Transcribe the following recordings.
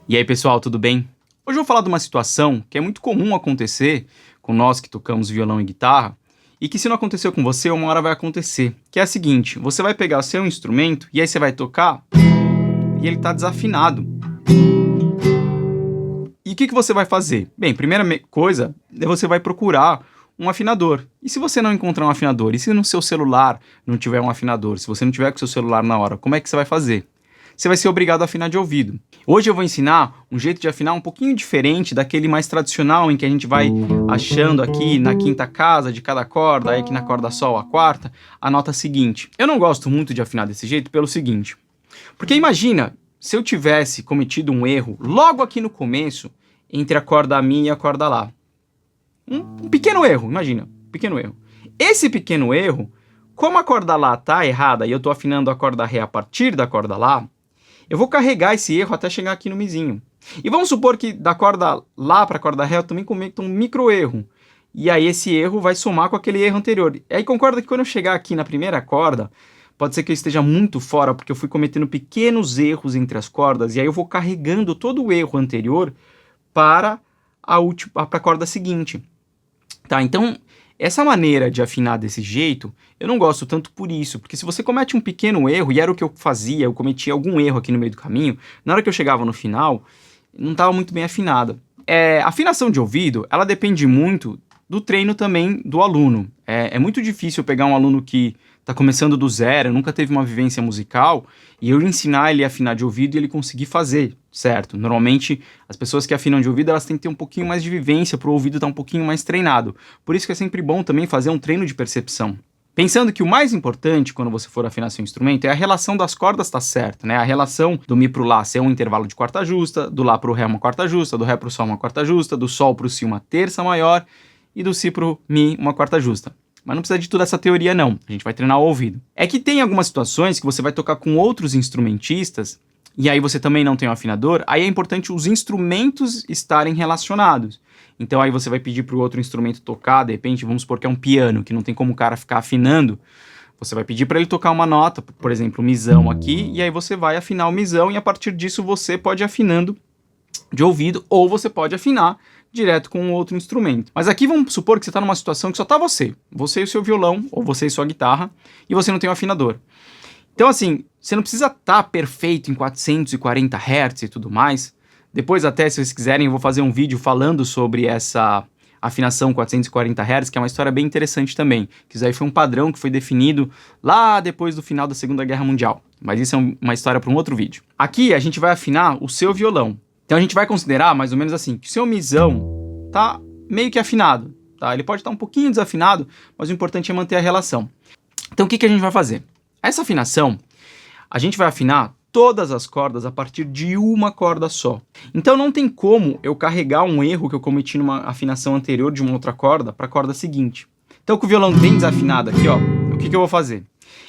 E aí, pessoal, tudo bem? Hoje eu vou falar de uma situação que é muito comum acontecer com nós que tocamos violão e guitarra, e que se não aconteceu com você, uma hora vai acontecer, que é a seguinte: você vai pegar o seu instrumento e aí você vai tocar e ele está desafinado. E o que você vai fazer? Bem, primeira coisa, você vai procurar um afinador. E se você não encontrar um afinador? E se no seu celular não tiver um afinador? Se você não tiver com o seu celular na hora, como é que você vai fazer? Você vai ser obrigado a afinar de ouvido. Hoje eu vou ensinar um jeito de afinar um pouquinho diferente daquele mais tradicional, em que a gente vai achando aqui na quinta casa de cada corda, aí aqui na corda sol a quarta, a nota seguinte. Eu não gosto muito de afinar desse jeito pelo seguinte, porque imagina se eu tivesse cometido um erro logo aqui no começo entre a corda Mi e a corda Lá. Um pequeno erro, imagina, pequeno erro. Esse pequeno erro, como a corda Lá tá errada e eu tô afinando a corda Ré a partir da corda Lá, eu vou carregar esse erro até chegar aqui no Mizinho. E vamos supor que da corda Lá para a corda Ré eu também cometo um micro erro. E aí esse erro vai somar com aquele erro anterior. E aí concorda que quando eu chegar aqui na primeira corda, pode ser que eu esteja muito fora, porque eu fui cometendo pequenos erros entre as cordas, e aí eu vou carregando todo o erro anterior para a corda seguinte. Tá, então essa maneira de afinar desse jeito, eu não gosto tanto por isso, porque se você comete um pequeno erro, e era o que eu fazia, eu cometia algum erro aqui no meio do caminho, na hora que eu chegava no final, não estava muito bem afinada. A afinação de ouvido, ela depende muito do treino também do aluno. É muito difícil eu pegar um aluno que está começando do zero, nunca teve uma vivência musical, e eu ensinar ele a afinar de ouvido e ele conseguir fazer, certo? Normalmente, as pessoas que afinam de ouvido, elas têm que ter um pouquinho mais de vivência para o ouvido estar um pouquinho mais treinado. Por isso que é sempre bom também fazer um treino de percepção. Pensando que o mais importante quando você for afinar seu instrumento é a relação das cordas estar certa, né? A relação do Mi pro Lá ser um intervalo de quarta justa, do Lá pro Ré uma quarta justa, do Ré pro Sol uma quarta justa, do Sol pro Si uma terça maior e do Si pro Mi uma quarta justa. Mas não precisa de toda essa teoria não, a gente vai treinar o ouvido. É que tem algumas situações que você vai tocar com outros instrumentistas e aí você também não tem um afinador, aí é importante os instrumentos estarem relacionados. Então aí você vai pedir para o outro instrumento tocar, de repente, vamos supor que é um piano, que não tem como o cara ficar afinando, você vai pedir para ele tocar uma nota, por exemplo, o Mizão aqui, e aí você vai afinar o Mizão e a partir disso você pode ir afinando de ouvido ou você pode afinar direto com outro instrumento. Mas aqui vamos supor que você está numa situação que só está você e o seu violão, ou você e sua guitarra, e você não tem um afinador. Então assim, você não precisa estar perfeito em 440 Hz e tudo mais. Depois até, se vocês quiserem, eu vou fazer um vídeo falando sobre essa afinação 440 Hz, que é uma história bem interessante também. Que isso aí foi um padrão que foi definido lá depois do final da Segunda Guerra Mundial. Mas isso é uma história para um outro vídeo. Aqui a gente vai afinar o seu violão. Então a gente vai considerar mais ou menos assim, que o seu Mizão tá meio que afinado, tá? Ele pode estar um pouquinho desafinado, mas o importante é manter a relação. Então o que a gente vai fazer? Essa afinação, a gente vai afinar todas as cordas a partir de uma corda só. Então não tem como eu carregar um erro que eu cometi numa afinação anterior de uma outra corda para a corda seguinte. Então com o violão bem desafinado aqui, ó, o que eu vou fazer?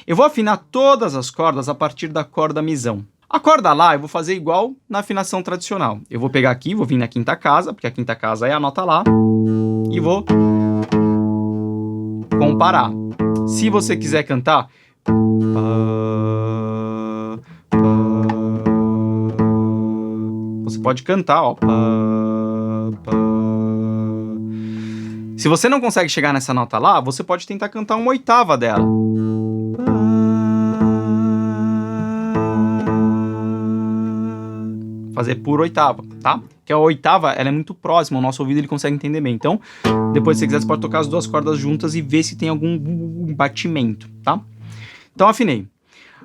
Eu vou afinar todas as cordas a partir da corda Mizão. A corda Lá eu vou fazer igual na afinação tradicional. Eu vou pegar aqui, vou vir na quinta casa, porque a quinta casa é a nota Lá, e vou comparar. Se você quiser cantar, você pode cantar, ó. Se você não consegue chegar nessa nota Lá, você pode tentar cantar uma oitava dela. Fazer por oitava, tá? Que a oitava, ela é muito próxima, o nosso ouvido ele consegue entender bem. Então, depois se você quiser, você pode tocar as duas cordas juntas e ver se tem algum batimento, tá? Então, afinei.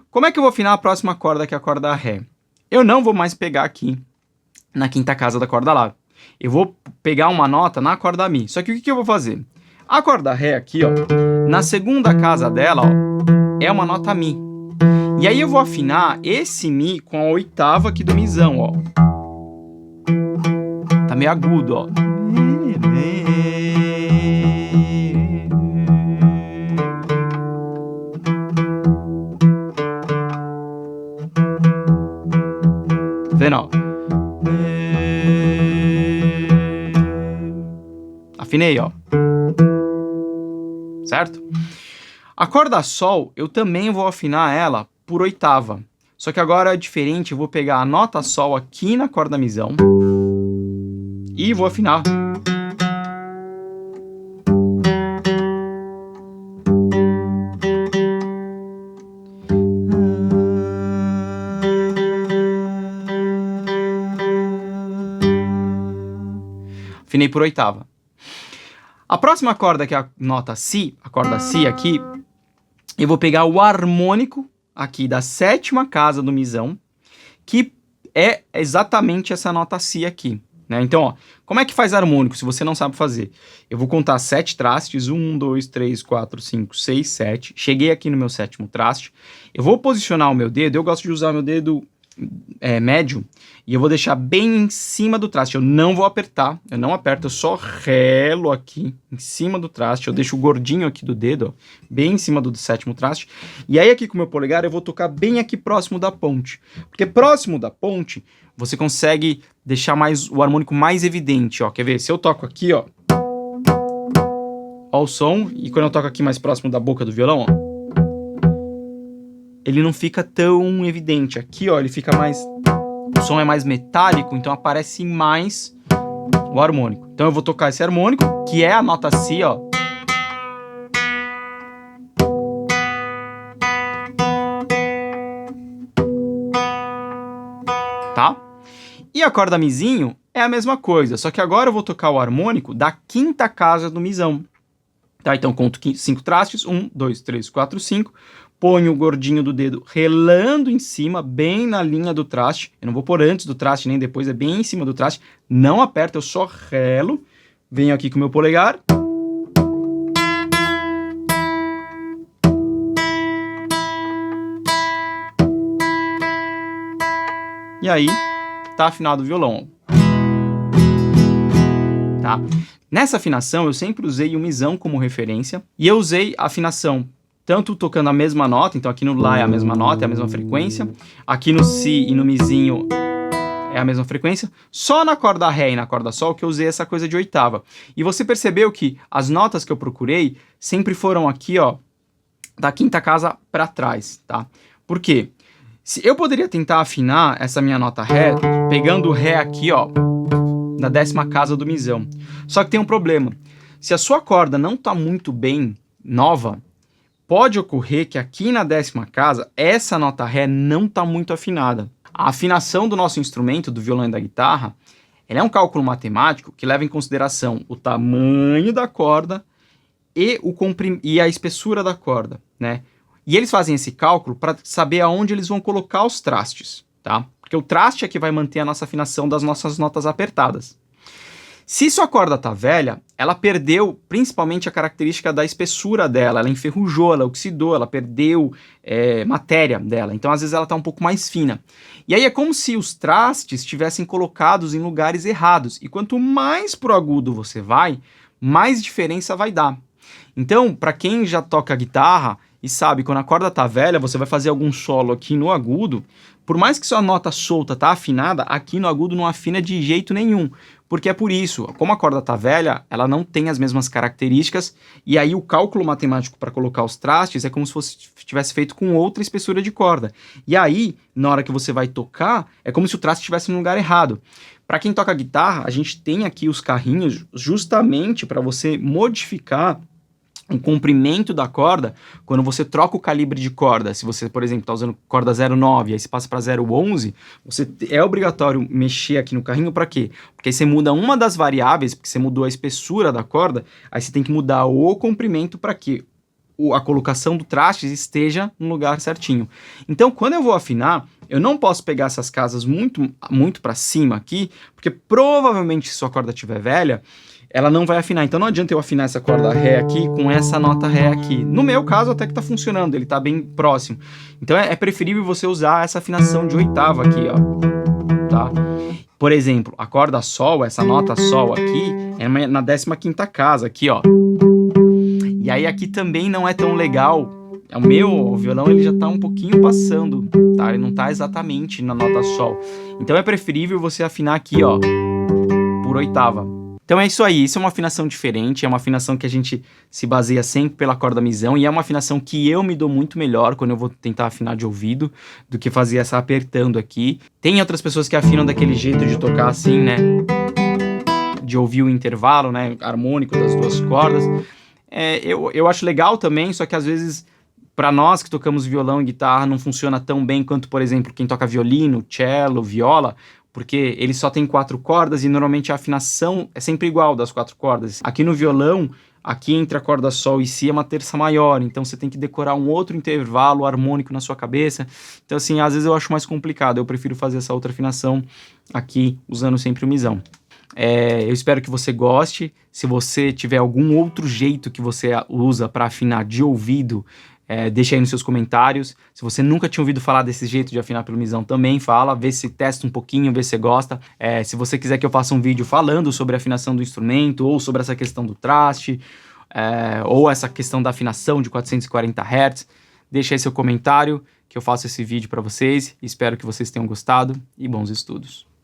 Como é que eu vou afinar a próxima corda, que é a corda Ré? Eu não vou mais pegar aqui na quinta casa da corda Lá. Eu vou pegar uma nota na corda Mi. Só que o que eu vou fazer? A corda Ré aqui, ó, na segunda casa dela, ó, é uma nota Mi. E aí eu vou afinar esse Mi com a oitava aqui do Mizão, ó. Tá meio agudo, ó. Vendo, ó. Afinei, ó. Certo? A corda Sol, eu também vou afinar ela por oitava. Só que agora é diferente, eu vou pegar a nota Sol aqui na corda misão e vou afinar. Afinei por oitava. A próxima corda, que é a nota Si, a corda Si aqui, eu vou pegar o harmônico aqui da sétima casa do misão, que é exatamente essa nota Si aqui, né? Então, ó, como é que faz harmônico se você não sabe fazer? Eu vou contar 7 trastes, 1, 2, 3, 4, 5, 6, 7. Cheguei aqui no meu sétimo traste. Eu vou posicionar o meu dedo, eu gosto de usar o meu dedo médio, e eu vou deixar bem em cima do traste. Eu não vou apertar, eu não aperto, eu só relo aqui em cima do traste. Eu deixo o gordinho aqui do dedo, ó, bem em cima do sétimo traste. E aí aqui com o meu polegar eu vou tocar bem aqui próximo da ponte, porque próximo da ponte você consegue deixar mais o harmônico mais evidente, ó. Quer ver? Se eu toco aqui, ó o som, e quando eu toco aqui mais próximo da boca do violão, ó, ele não fica tão evidente. Aqui, ó, ele fica mais... O som é mais metálico, então aparece mais o harmônico. Então eu vou tocar esse harmônico, que é a nota Si, ó. Tá? E a corda Mizinho é a mesma coisa, só que agora eu vou tocar o harmônico da quinta casa do misão. Tá? Então conto 5 trastes, 1, 2, 3, 4, 5... Ponho o gordinho do dedo relando em cima, bem na linha do traste. Eu não vou pôr antes do traste, nem depois, é bem em cima do traste. Não aperto, eu só relo. Venho aqui com o meu polegar. E aí, tá afinado o violão. Tá? Nessa afinação, eu sempre usei o misão como referência. E eu usei a afinação tanto tocando a mesma nota, então aqui no Lá é a mesma nota, é a mesma frequência. Aqui no Si e no Mizinho é a mesma frequência. Só na corda Ré e na corda Sol que eu usei essa coisa de oitava. E você percebeu que as notas que eu procurei sempre foram aqui, ó, da quinta casa para trás, tá? Por quê? Se eu poderia tentar afinar essa minha nota Ré, pegando o Ré aqui, ó, na 10ª casa do misão. Só que tem um problema. Se a sua corda não tá muito bem nova, pode ocorrer que aqui na 10ª casa, essa nota Ré não está muito afinada. A afinação do nosso instrumento, do violão e da guitarra, ela é um cálculo matemático que leva em consideração o tamanho da corda e a espessura da corda, né? E eles fazem esse cálculo para saber aonde eles vão colocar os trastes, tá? Porque o traste é que vai manter a nossa afinação das nossas notas apertadas. Se sua corda tá velha, ela perdeu principalmente a característica da espessura dela, ela enferrujou, ela oxidou, ela perdeu matéria dela, então às vezes ela tá um pouco mais fina. E aí é como se os trastes estivessem colocados em lugares errados, e quanto mais pro agudo você vai, mais diferença vai dar. Então, para quem já toca guitarra e sabe, quando a corda tá velha, você vai fazer algum solo aqui no agudo, por mais que sua nota solta tá afinada, aqui no agudo não afina de jeito nenhum. Porque é por isso, como a corda tá velha, ela não tem as mesmas características, e aí o cálculo matemático para colocar os trastes é como se tivesse feito com outra espessura de corda. E aí, na hora que você vai tocar, é como se o traste estivesse no lugar errado. Para quem toca guitarra, a gente tem aqui os carrinhos justamente para você modificar o comprimento da corda quando você troca o calibre de corda. Se você, por exemplo, está usando corda 0,9 e aí você passa para 0,11, é obrigatório mexer aqui no carrinho para quê? Porque aí você muda uma das variáveis, porque você mudou a espessura da corda, aí você tem que mudar o comprimento para que a colocação do traste esteja no lugar certinho. Então, quando eu vou afinar, eu não posso pegar essas casas muito para cima aqui, porque provavelmente se sua corda estiver velha, ela não vai afinar. Então não adianta eu afinar essa corda Ré aqui com essa nota Ré aqui. No meu caso até que tá funcionando, ele tá bem próximo. Então é preferível você usar essa afinação de oitava aqui, ó, tá? Por exemplo, a corda Sol, essa nota Sol aqui, é na 15ª casa aqui, ó. E aí aqui também não é tão legal. O violão ele já tá um pouquinho passando, tá? Ele não tá exatamente na nota Sol. Então é preferível você afinar aqui, ó, por oitava. Então é isso aí, isso é uma afinação diferente, é uma afinação que a gente se baseia sempre pela corda misão, e é uma afinação que eu me dou muito melhor quando eu vou tentar afinar de ouvido, do que fazer essa apertando aqui. Tem outras pessoas que afinam daquele jeito de tocar assim, né, de ouvir o intervalo, né, harmônico das duas cordas. Eu acho legal também, só que às vezes, para nós que tocamos violão e guitarra, não funciona tão bem quanto, por exemplo, quem toca violino, cello, viola, porque ele só tem 4 cordas e normalmente a afinação é sempre igual das 4 cordas. Aqui no violão, aqui entre a corda sol e si é uma terça maior, então você tem que decorar um outro intervalo harmônico na sua cabeça. Então assim, às vezes eu acho mais complicado, eu prefiro fazer essa outra afinação aqui usando sempre o misão. Eu espero que você goste. Se você tiver algum outro jeito que você usa para afinar de ouvido, deixa aí nos seus comentários. Se você nunca tinha ouvido falar desse jeito de afinar pelo misão, também fala, vê se testa um pouquinho, vê se você gosta. Se você quiser que eu faça um vídeo falando sobre a afinação do instrumento, ou sobre essa questão do traste, ou essa questão da afinação de 440 Hz, deixa aí seu comentário que eu faço esse vídeo para vocês. Espero que vocês tenham gostado e bons estudos.